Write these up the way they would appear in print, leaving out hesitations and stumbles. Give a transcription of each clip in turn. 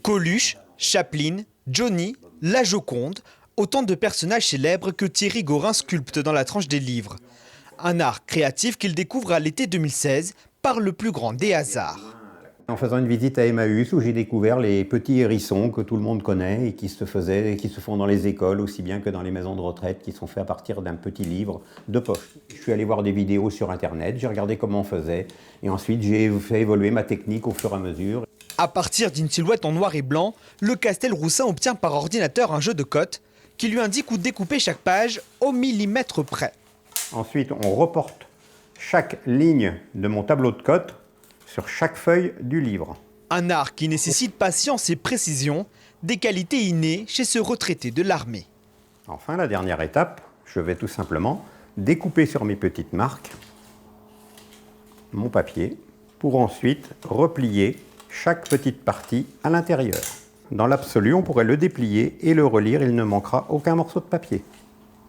Coluche, Chaplin, Johnny, la Joconde, autant de personnages célèbres que Thierry Gorin sculpte dans la tranche des livres. Un art créatif qu'il découvre à l'été 2016 par le plus grand des hasards. En faisant une visite à Emmaüs où j'ai découvert les petits hérissons que tout le monde connaît et qui se font dans les écoles aussi bien que dans les maisons de retraite, qui sont faits à partir d'un petit livre de poche. Je suis allé voir des vidéos sur internet, j'ai regardé comment on faisait et ensuite j'ai fait évoluer ma technique au fur et à mesure. À partir d'une silhouette en noir et blanc, le Castelroussin obtient par ordinateur un jeu de cotes qui lui indique où découper chaque page au millimètre près. Ensuite, on reporte chaque ligne de mon tableau de cotes sur chaque feuille du livre. Un art qui nécessite patience et précision, des qualités innées chez ce retraité de l'armée. Enfin, la dernière étape, je vais tout simplement découper sur mes petites marques mon papier pour ensuite replier chaque petite partie à l'intérieur. Dans l'absolu, on pourrait le déplier et le relire, il ne manquera aucun morceau de papier.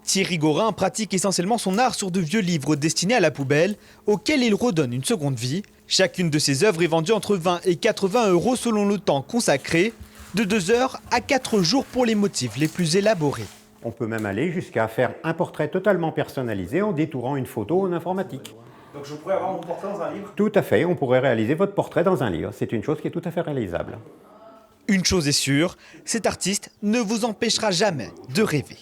Thierry Gorin pratique essentiellement son art sur de vieux livres destinés à la poubelle, auxquels il redonne une seconde vie. Chacune de ses œuvres est vendue entre 20 et 80 € selon le temps consacré, de 2 heures à 4 jours pour les motifs les plus élaborés. On peut même aller jusqu'à faire un portrait totalement personnalisé en détourant une photo en informatique. Donc je pourrais avoir mon portrait dans un livre? Tout à fait, on pourrait réaliser votre portrait dans un livre. C'est une chose qui est tout à fait réalisable. Une chose est sûre, cet artiste ne vous empêchera jamais de rêver.